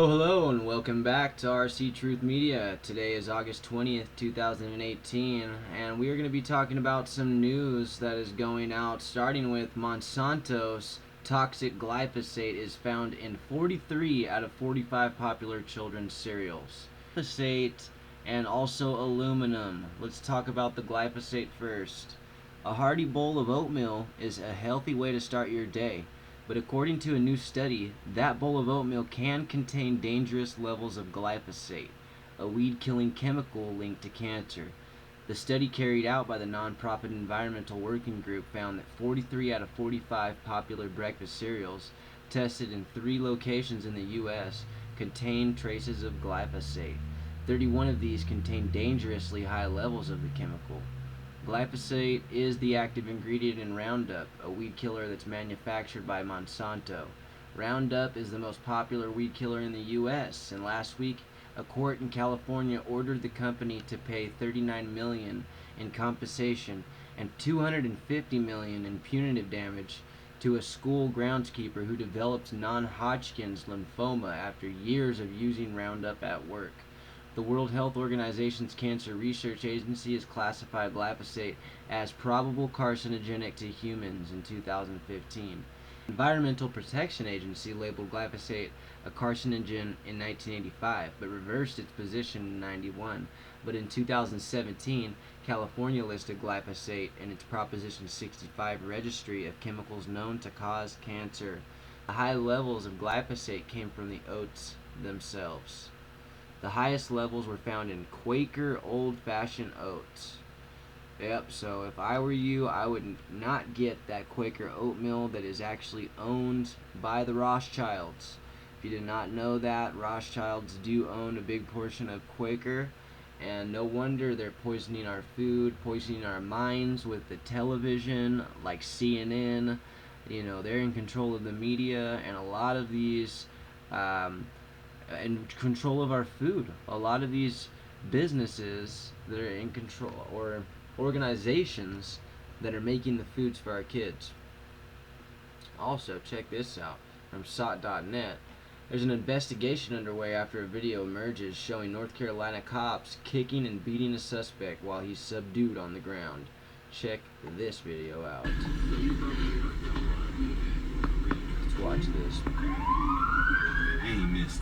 Hello and welcome back to RC Truth Media. Today is August 20th, 2018, and we are going to be talking about some news that is going out, starting with Monsanto's toxic glyphosate is found in 43 out of 45 popular children's cereals. Glyphosate and also aluminum. Let's talk about the glyphosate first. A hearty bowl of oatmeal is a healthy way to start your day. But according to a new study, that bowl of oatmeal can contain dangerous levels of glyphosate, a weed-killing chemical linked to cancer. The study carried out by the nonprofit Environmental Working Group found that 43 out of 45 popular breakfast cereals tested in 3 locations in the U.S. contained traces of glyphosate. 31 of these contained dangerously high levels of the chemical. Glyphosate is the active ingredient in Roundup, a weed killer that's manufactured by Monsanto. Roundup is the most popular weed killer in the U.S., and last week, a court in California ordered the company to pay $39 million in compensation and $250 million in punitive damage to a school groundskeeper who developed non-Hodgkin's lymphoma after years of using Roundup at work. The World Health Organization's Cancer Research Agency has classified glyphosate as probable carcinogenic to humans in 2015. The Environmental Protection Agency labeled glyphosate a carcinogen in 1985, but reversed its position in 91. But in 2017, California listed glyphosate in its Proposition 65 registry of chemicals known to cause cancer. The high levels of glyphosate came from the oats themselves. The highest levels were found in Quaker old-fashioned oats. Yep, so if I were you, I would not get that Quaker oatmeal that is actually owned by the Rothschilds. If you did not know that, Rothschilds do own a big portion of Quaker, and no wonder they're poisoning our food, poisoning our minds with the television, like CNN. You know, they're in control of the media, and a lot of these in control of our food. A lot of these businesses that are in control, or organizations that are making the foods for our kids. Also, check this out from SOT.net. There's an investigation underway after a video emerges showing North Carolina cops kicking and beating a suspect while he's subdued on the ground. Check this video out. Let's watch this. Hey, missed.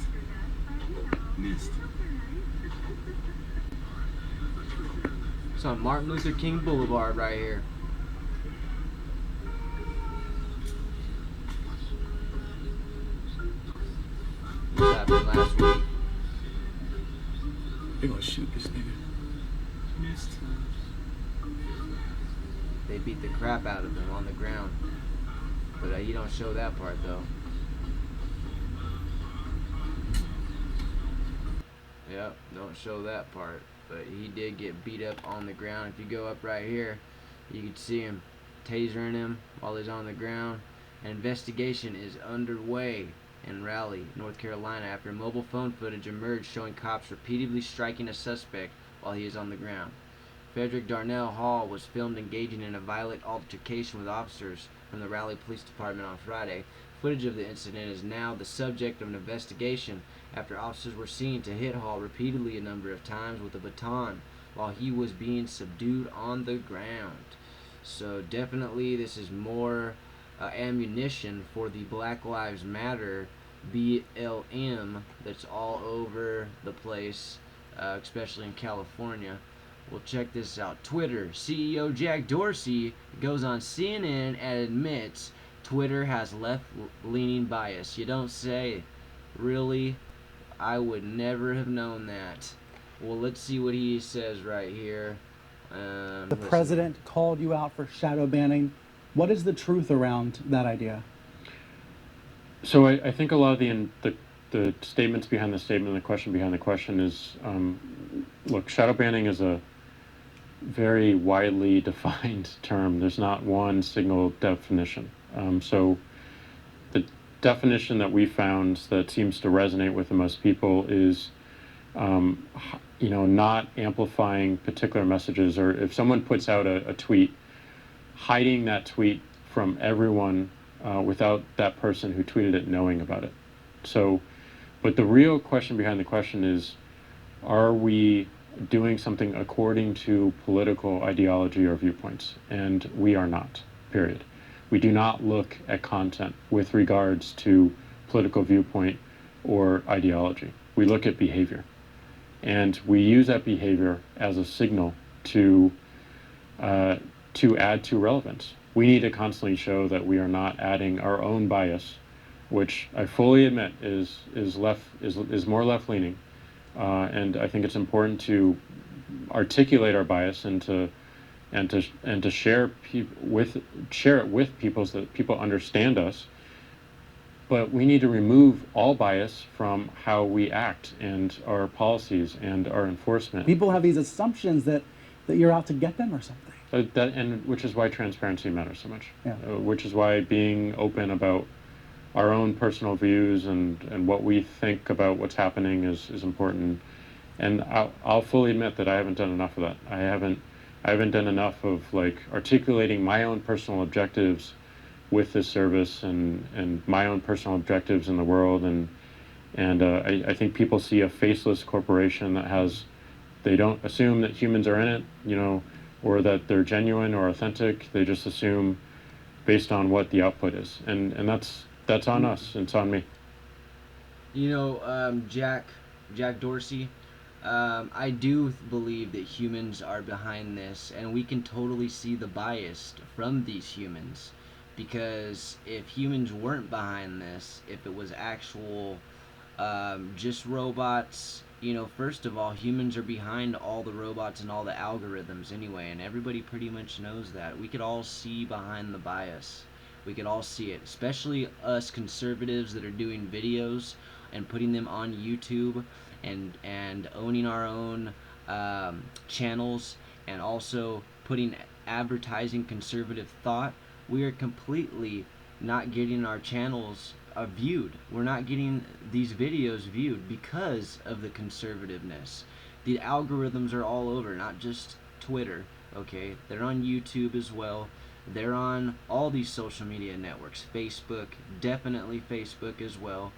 It's on Martin Luther King Boulevard right here. This happened last week. They gonna shoot this nigga. Missed. They beat the crap out of him on the ground. But you don't show that part though. Yep, don't show that part. But he did get beat up on the ground. If you go up right here, you can see him tasering him while he's on the ground. An investigation is underway in Raleigh, North Carolina, after mobile phone footage emerged showing cops repeatedly striking a suspect while he is on the ground. Frederick Darnell Hall was filmed engaging in a violent altercation with officers from the Raleigh Police Department on Friday. Footage of the incident is now the subject of an investigation after officers were seen to hit Hall repeatedly a number of times with a baton while he was being subdued on the ground. So definitely this is more ammunition for the Black Lives Matter BLM that's all over the place, especially in California. Well, check this out. Twitter CEO Jack Dorsey goes on CNN and admits Twitter has left-leaning bias. You don't say. Really? I would never have known that. Well, let's see what he says right here. The president called you out for shadow banning. What is the truth around that idea? So I think a lot of the statements behind the statement and the question behind the question is, look, shadow banning is a very widely defined term. There's not one single definition. So the definition that we found that seems to resonate with the most people is, not amplifying particular messages, or if someone puts out a tweet, hiding that tweet from everyone without that person who tweeted it knowing about it. So But the real question behind the question is, are we doing something according to political ideology or viewpoints? And we are not, period. We do not look at content with regards to political viewpoint or ideology. We look at behavior. And we use that behavior as a signal to add to relevance. We need to constantly show that we are not adding our own bias, which I fully admit is more left leaning, and I think it's important to articulate our bias and to share it with people so that people understand us. But we need to remove all bias from how we act and our policies and our enforcement. People have these assumptions that you're out to get them or something. And which is why transparency matters so much. Yeah. Which is why being open about our own personal views and what we think about what's happening is important. And I'll fully admit that I haven't done enough of that. I haven't done enough of like articulating my own personal objectives with this service and my own personal objectives in the world. And I think people see a faceless corporation they don't assume that humans are in it, or that they're genuine or authentic. They just assume based on what the output is. And that's on us. It's on me. Jack Dorsey, I do believe that humans are behind this, and we can totally see the bias from these humans. Because if humans weren't behind this, if it was actual just robots, first of all, humans are behind all the robots and all the algorithms anyway, and everybody pretty much knows that. We could all see behind the bias. We could all see it, especially us conservatives that are doing videos and putting them on YouTube and owning our own channels, and also putting advertising conservative thought. We are completely not getting our channels viewed. We're not getting these videos viewed because of the conservativeness. The algorithms are all over, not just Twitter, okay? They're on YouTube as well. They're on all these social media networks. Facebook, definitely Facebook as well.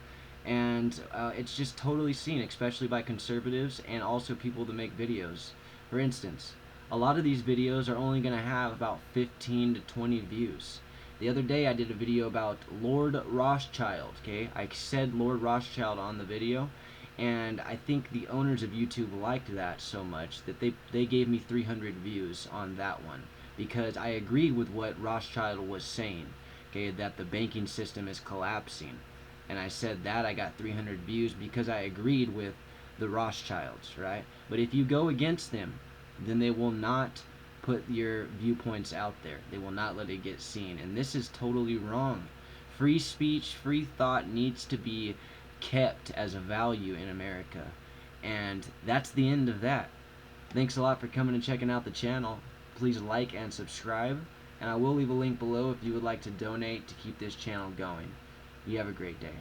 And it's just totally seen, especially by conservatives and also people that make videos. For instance, a lot of these videos are only going to have about 15 to 20 views. The other day I did a video about Lord Rothschild, okay? I said Lord Rothschild on the video, and I think the owners of YouTube liked that so much that they gave me 300 views on that one, because I agreed with what Rothschild was saying, okay, that the banking system is collapsing. And I said that I got 300 views because I agreed with the Rothschilds, right? But if you go against them, then they will not put your viewpoints out there. They will not let it get seen. And this is totally wrong. Free speech, free thought needs to be kept as a value in America. And that's the end of that. Thanks a lot for coming and checking out the channel. Please like and subscribe. And I will leave a link below if you would like to donate to keep this channel going. You have a great day.